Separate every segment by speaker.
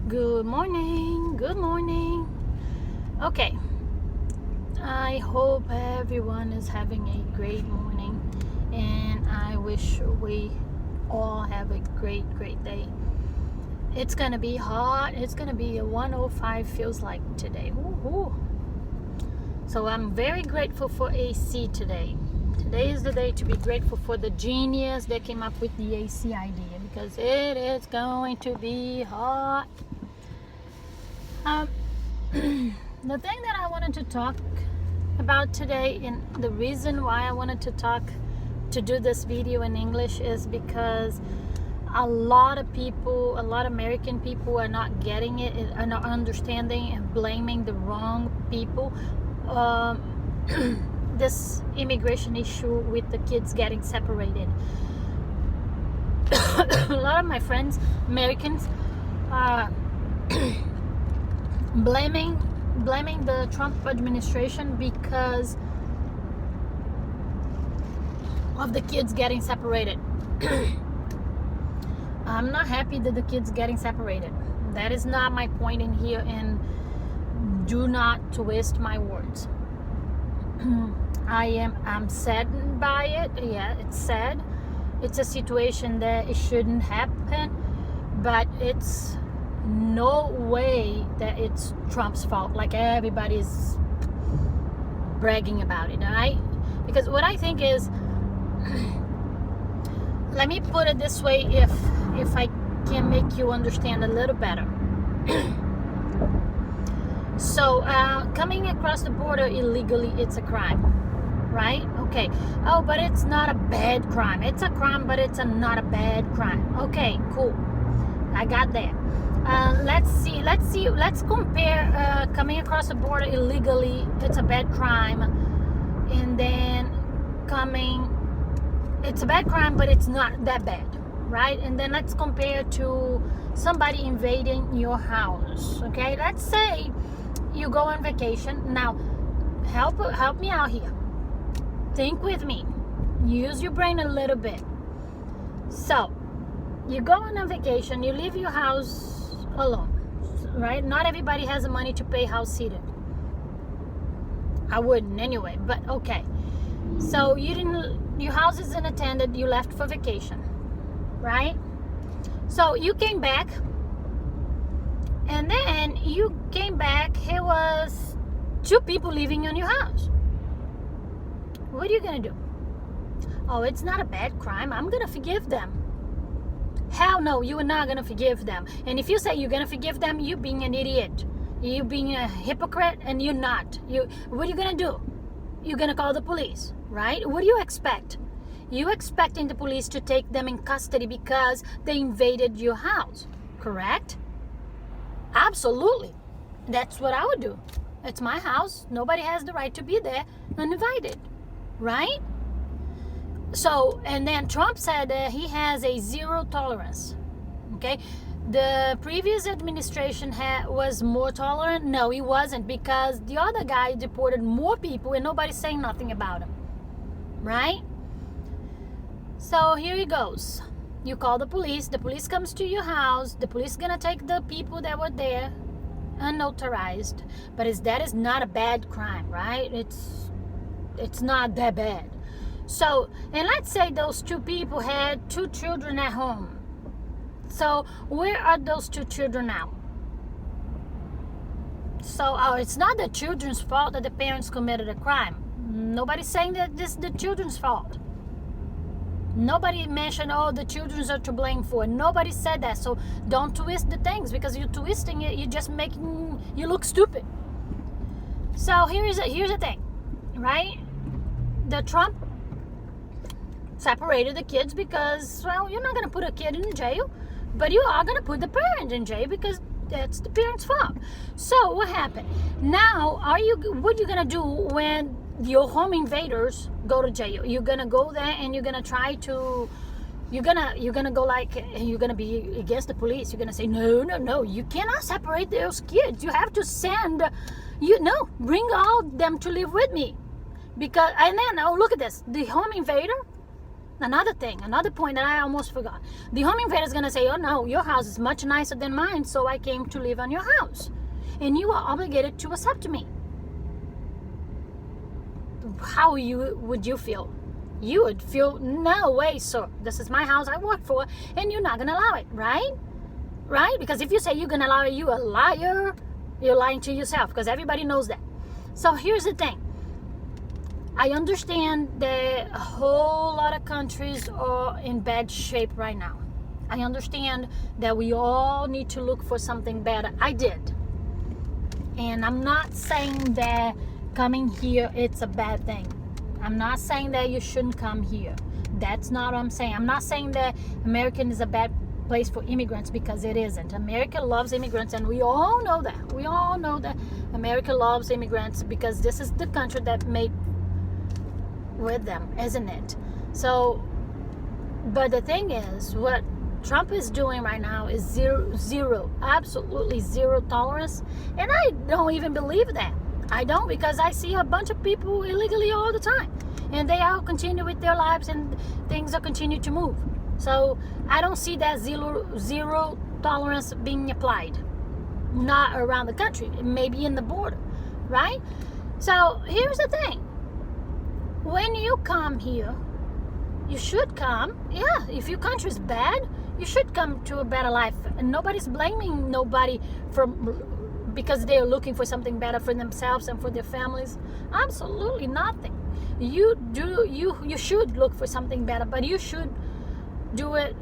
Speaker 1: Good morning. Good morning. Okay. I hope everyone is having a great morning, and I wish we all have a great day. It's gonna be hot. It's gonna be a 105 feels like today. Woo-hoo. So I'm very grateful for AC today. Today is the day to be grateful for the genius that came up with the AC idea, because it is going to be hot. The thing that I wanted to talk about today, and the reason why I wanted to do this video in English, is because a lot of American people are not getting it, are not understanding, and blaming the wrong people. This immigration issue with the kids getting separated. A lot of my friends, Americans, are blaming the Trump administration because of the kids getting separated. I'm not happy that the kids getting separated. That is not my point in here, and do not twist my words. I'm saddened by it. Yeah, it's sad. It's a situation that it shouldn't happen, but it's no way that it's Trump's fault, like everybody's bragging about it, all right? Because what I think is, let me put it this way, if I can make you understand a little better. So coming across the border illegally, it's a crime, right? Okay. Oh, but it's not a bad crime. It's a crime, but it's not a bad crime. Okay, cool. I got that. Let's compare coming across the border illegally, it's a bad crime, and then it's a bad crime, but it's not that bad, right? And then let's compare to somebody invading your house. Okay, let's say you go on vacation. Now, help me out here. Think with me. Use your brain a little bit. So, you go on a vacation, you leave your house alone, right? Not everybody has the money to pay house seated. I wouldn't anyway, but okay. So your house is unattended, you left for vacation, right? So you came back, and then you came back, here was 2 people living in your house. What are you gonna do? Oh, it's not a bad crime, I'm gonna forgive them. Hell no, you are not going to forgive them. And if you say you're going to forgive them, you're being an idiot. You're being a hypocrite, and you're not. What are you going to do? You're going to call the police, right? What do you expect? You're expecting the police to take them in custody because they invaded your house, correct? Absolutely. That's what I would do. It's my house. Nobody has the right to be there uninvited, right? So, and then Trump said that he has a zero tolerance. Okay, the previous administration was more tolerant. No, he wasn't, because the other guy deported more people and nobody's saying nothing about him, right? So here he goes. You call the police comes to your house, the police gonna take the people that were there unauthorized, but that is not a bad crime, right? It's not that bad. So, and let's say those 2 people had 2 children at home. So, where are those 2 children now? So, it's not the children's fault that the parents committed a crime. Nobody's saying that this is the children's fault. Nobody mentioned, the children are to blame for it. Nobody said that. So, don't twist the things, because you're twisting it, you're just making you look stupid. So, here's the thing, right? The Trump separated the kids because, well, you're not going to put a kid in jail, but you are going to put the parent in jail because that's the parent's fault. So what happened? Now, what are you going to do when your home invaders go to jail? You're going to go there and you're going to try to, you're going to go like, you're going to be against the police. You're going to say, no, you cannot separate those kids. You have to bring all them to live with me. Because, and then, look at this, the home invader, Another thing, another point that I almost forgot. The home invader is going to say, oh no, your house is much nicer than mine, so I came to live on your house. And you are obligated to accept me. How would you feel? You would feel, no way, sir. This is my house I work for, and you're not going to allow it, right? Right? Because if you say you're going to allow it, you're a liar. You're lying to yourself, because everybody knows that. So here's the thing. I understand that a whole lot of countries are in bad shape right now. I understand that we all need to look for something better. I did. And I'm not saying that coming here, it's a bad thing. I'm not saying that you shouldn't come here. That's not what I'm saying. I'm not saying that America is a bad place for immigrants, because it isn't. America loves immigrants, and we all know that. We all know that America loves immigrants because this is the country that made with them, isn't it? So, but the thing is, what Trump is doing right now is zero, absolutely zero tolerance. And I don't even believe that. I don't, because I see a bunch of people illegally all the time, and they all continue with their lives, and things will continue to move. So I don't see that zero tolerance being applied, not around the country, maybe in the border, right? So here's the thing. When you come here, you should come. Yeah, if your country is bad, you should come to a better life. And nobody's blaming nobody because they're looking for something better for themselves and for their families. Absolutely nothing. You should look for something better, but you should do it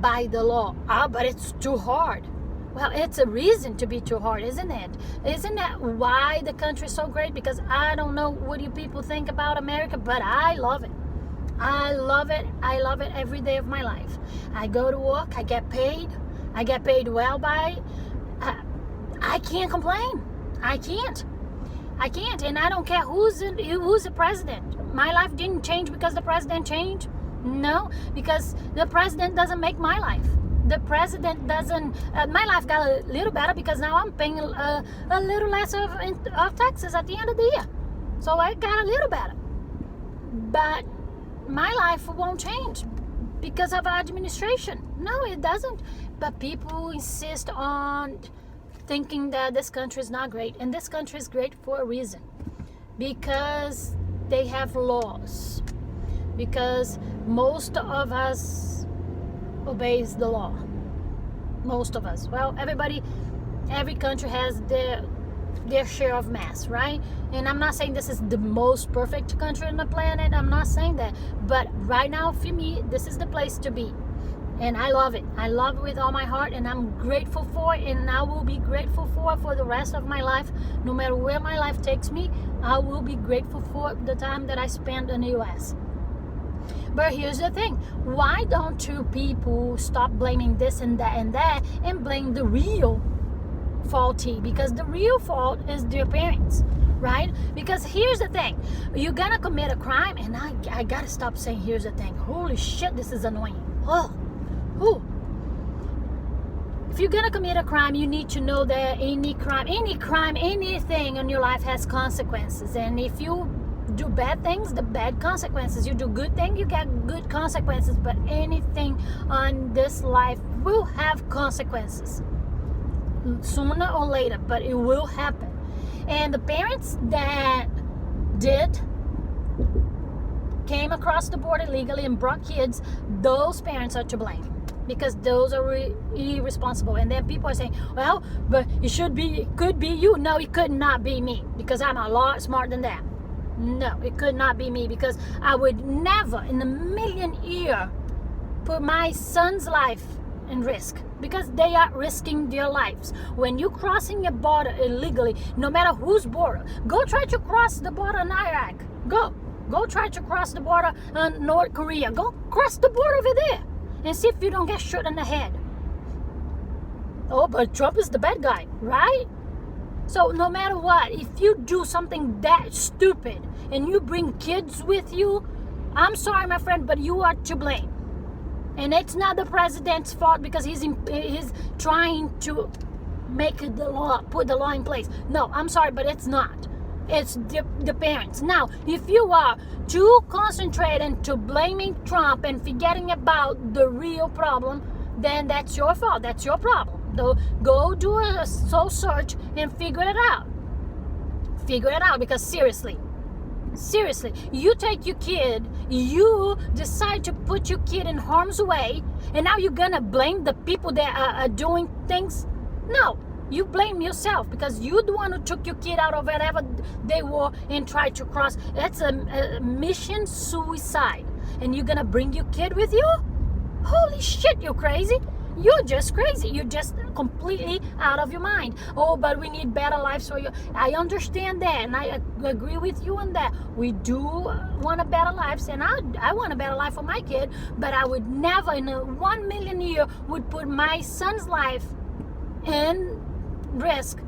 Speaker 1: by the law. But it's too hard. Well, it's a reason to be too hard, isn't it? Isn't that why the country is so great? Because I don't know what you people think about America, but I love it. I love it. I love it every day of my life. I go to work. I get paid. I get paid well by it. I can't complain. I can't. And I don't care who's the president. My life didn't change because the president changed. No, because the president doesn't make my life. The president doesn't. My life got a little better because now I'm paying a little less of taxes at the end of the year. So I got a little better. But my life won't change because of administration. No, it doesn't. But people insist on thinking that this country is not great. And this country is great for a reason. Because they have laws. Because most of us obeys the law. Most of us. Well, every country has their share of mess, right? And I'm not saying this is the most perfect country on the planet. I'm not saying that. But right now, for me, this is the place to be. And I love it. I love it with all my heart, and I'm grateful for it, and I will be grateful for the rest of my life. No matter where my life takes me, I will be grateful for the time that I spend in the U.S. But here's the thing. Why don't you people stop blaming this and that and blame the real faulty? Because the real fault is their parents, right? Because here's the thing. You're gonna commit a crime, and I gotta stop saying here's the thing. Holy shit, this is annoying. Oh. If you're gonna commit a crime, you need to know that any crime, anything in your life has consequences. And if you do bad things, the bad consequences. You do good things, you get good consequences. But anything on this life will have consequences sooner or later, but it will happen. And the parents that came across the border illegally and brought kids, those parents are to blame, because those are irresponsible. And then people are saying, well, but it could be you. No, it could not be me, because I'm a lot smarter than that. No, it could not be me, because I would never in a million years put my son's life in risk, because they are risking their lives. When you're crossing a border illegally, no matter whose border, go try to cross the border in Iraq. Go try to cross the border in North Korea. Go cross the border over there and see if you don't get shot in the head. Oh, but Trump is the bad guy, right? So no matter what, if you do something that stupid and you bring kids with you, I'm sorry, my friend, but you are to blame. And it's not the president's fault because he's trying to make the law, put the law in place. No, I'm sorry, but it's not. It's the parents. Now, if you are too concentrated to blaming Trump and forgetting about the real problem, then that's your fault. That's your problem. Go do a soul search and figure it out. Figure it out, because seriously, you take your kid, you decide to put your kid in harm's way, and now you're gonna blame the people that are doing things? No, you blame yourself, because you're the one who took your kid out of wherever they were and tried to cross. That's a mission suicide. And you're gonna bring your kid with you? Holy shit, you're crazy. You're just crazy. You're just completely out of your mind. Oh, but we need better lives for you. I understand that, and I agree with you on that. We do want a better life, and I want a better life for my kid, but I would never in a 1 million year would put my son's life in risk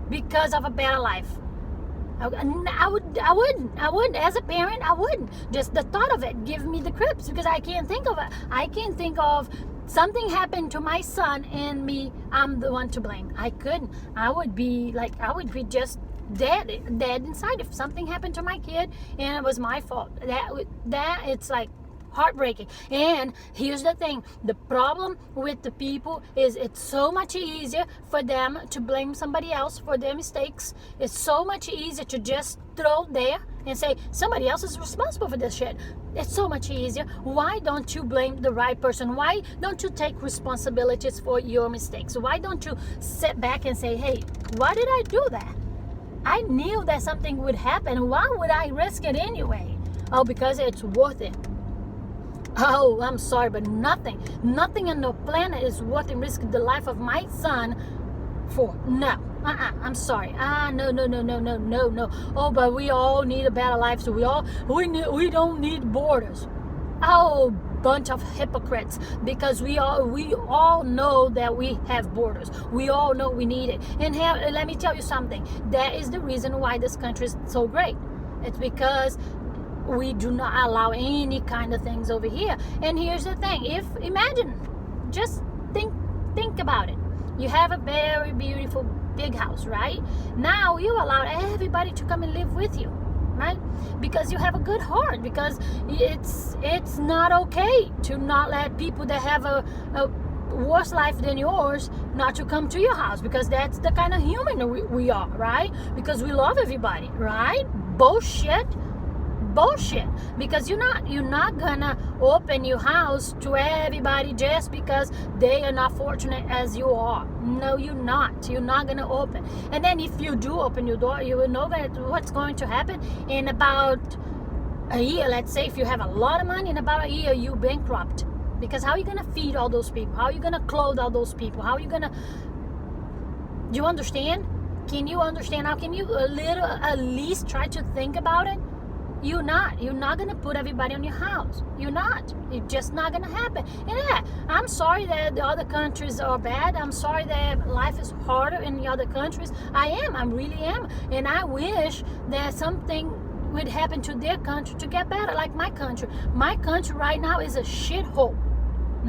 Speaker 1: because of a better life. I wouldn't. As a parent, I wouldn't. Just the thought of it gives me the creeps, because I can't think of it. I can't think of something happened to my son and me, I'm the one to blame. I couldn't. I would be just dead inside if something happened to my kid and it was my fault. That it's like heartbreaking. And here's the thing, the problem with the people is it's so much easier for them to blame somebody else for their mistakes. It's so much easier to just throw there and say somebody else is responsible for this shit. It's so much easier. Why don't you blame the right person? Why don't you take responsibilities for your mistakes? Why don't you sit back and say, hey, why did I do that? I knew that something would happen. Why would I risk it anyway? Oh, because it's worth it. Oh, I'm sorry, but nothing on the planet is worth risking the life of my son for. No. I'm sorry. No. Oh, but we all need a better life, so we don't need borders. Oh, bunch of hypocrites, because we all know that we have borders. We all know we need it. And here, let me tell you something. That is the reason why this country is so great. It's because we do not allow any kind of things over here. And here's the thing, just think about it. You have a very beautiful big house, right? Now you allow everybody to come and live with you, right? Because you have a good heart, because it's not okay to not let people that have a worse life than yours not to come to your house, because that's the kind of human we are, right? Because we love everybody, right? Bullshit, because you're not gonna open your house to everybody just because they are not fortunate as you are. No, you're not gonna open. And then if you do open your door, you will know that what's going to happen in about a year. Let's say if you have a lot of money, in about a year you bankrupt, because how are you gonna feed all those people? How are you gonna clothe all those people? How are you gonna, do you understand? Can you understand? How can you at least try to think about it? You're not gonna put everybody on your house. It's just not gonna happen. And yeah, I'm sorry that the other countries are bad. I'm sorry that life is harder in the other countries. I really am. And I wish that something would happen to their country to get better, like my country. My country right now is a shithole.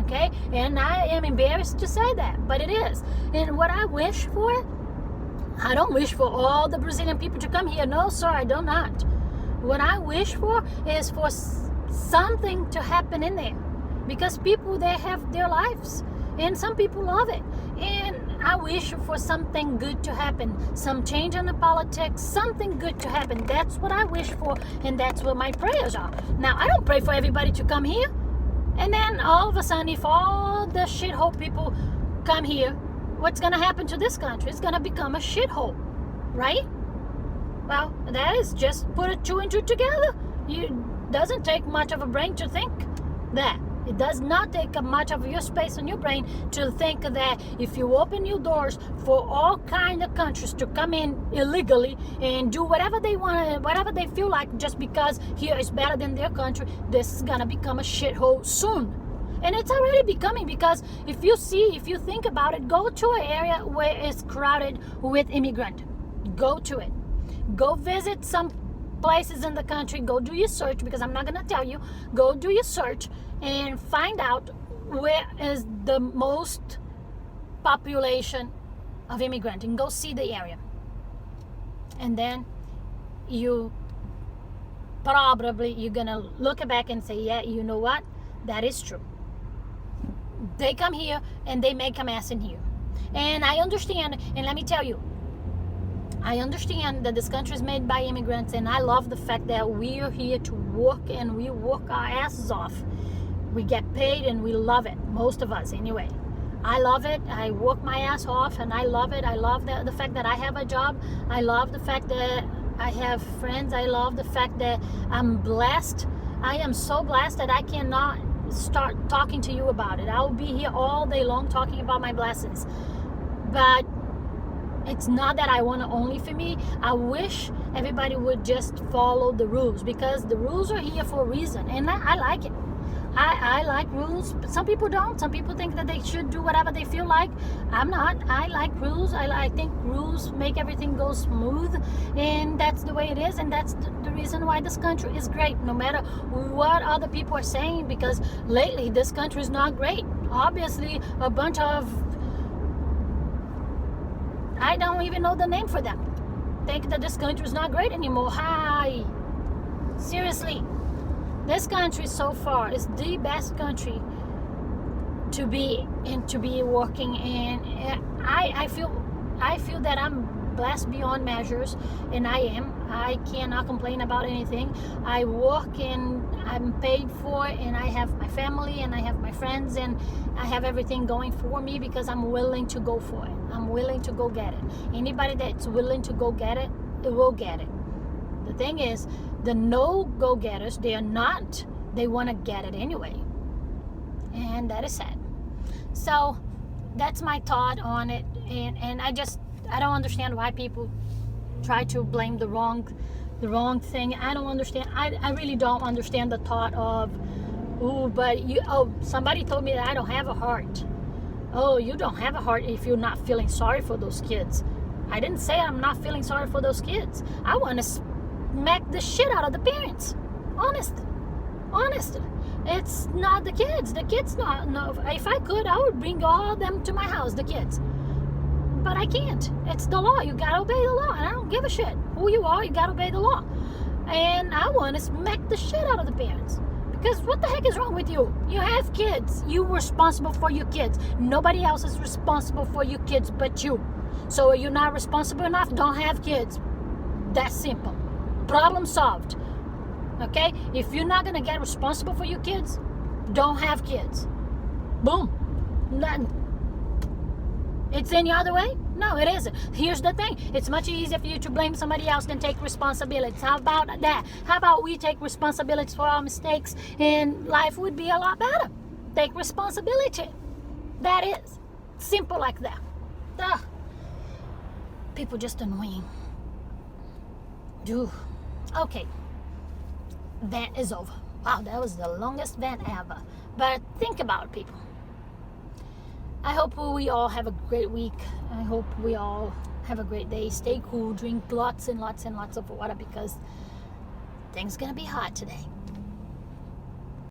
Speaker 1: Okay? And I am embarrassed to say that, but it is. And what I wish for, I don't wish for all the Brazilian people to come here. No, sir, I do not. What I wish for is for something to happen in there, because people, they have their lives and some people love it, and I wish for something good to happen, some change in the politics, something good to happen. That's what I wish for, and that's what my prayers are. Now, I don't pray for everybody to come here, and then all of a sudden, if all the shithole people come here, what's going to happen to this country? It's going to become a shithole, right? Well, that is just put a two and two together. It doesn't take much of a brain to think that. It does not take much of your space in your brain to think that if you open your doors for all kind of countries to come in illegally and do whatever they want, whatever they feel like, just because here is better than their country, this is gonna become a shithole soon. And it's already becoming, because if you think about it, go to an area where it's crowded with immigrants. Go to it. Go visit some places in the country. Go do your search, because I'm not going to tell you. Go do your search and find out where is the most population of immigrants, and go see the area. And then you're gonna look back and say, yeah, you know what, that is true. They come here and they make a mess in here. And I understand, and let me tell you, I understand that this country is made by immigrants, and I love the fact that we are here to work, and we work our asses off. We get paid and we love it, most of us anyway. I love it. I work my ass off and I love it. I love the fact that I have a job. I love the fact that I have friends. I love the fact that I'm blessed. I am so blessed that I cannot start talking to you about it. I will be here all day long talking about my blessings. But it's not that I want it only for me. I wish everybody would just follow the rules, because the rules are here for a reason, and I like it. I like rules, but some people don't. Some people think that they should do whatever they feel like. I'm not. I like rules. I think rules make everything go smooth, and that's the way it is, and that's the reason why this country is great, no matter what other people are saying, because lately this country is not great. Obviously, a bunch of, I don't even know the name for them, think that this country is not great anymore. Hi. Seriously. This country so far is the best country to be in, to be working in. I feel that I'm blessed beyond measures, and I am. I cannot complain about anything. I work and I'm paid for it, and I have my family and I have my friends, and I have everything going for me because I'm willing to go for it. I'm willing to go get it. Anybody that's willing to go get it, it will get it. The thing is, the no-go-getters, they are not. They want to get it anyway. And that is sad. So that's my thought on it. And I don't understand why people try to blame the wrong thing. I don't understand. I really don't understand the thought of, somebody told me that I don't have a heart. Oh, you don't have a heart if you're not feeling sorry for those kids. I didn't say I'm not feeling sorry for those kids. I want to smack the shit out of the parents. Honest. It's not the kids. The kids not. No, if I could, I would bring all of them to my house, the kids. But I can't. It's the law. You gotta obey the law. And I don't give a shit who you are. You gotta obey the law. And I want to smack the shit out of the parents. Because what the heck is wrong with you? You have kids. You're responsible for your kids. Nobody else is responsible for your kids but you. So you're not responsible enough, don't have kids. That's simple. Problem solved. Okay? If you're not going to get responsible for your kids, don't have kids. Boom. Nothing. It's any other way? No, it isn't. Here's the thing. It's much easier for you to blame somebody else than take responsibility. How about that? How about we take responsibility for our mistakes, and life would be a lot better. Take responsibility. That is. Simple like that. Ugh. People just annoying. Dude. Okay. Vent is over. Wow, that was the longest vent ever. But think about it, people. I hope we all have a great week. I hope we all have a great day. Stay cool. Drink lots and lots and lots of water, because things gonna be hot today.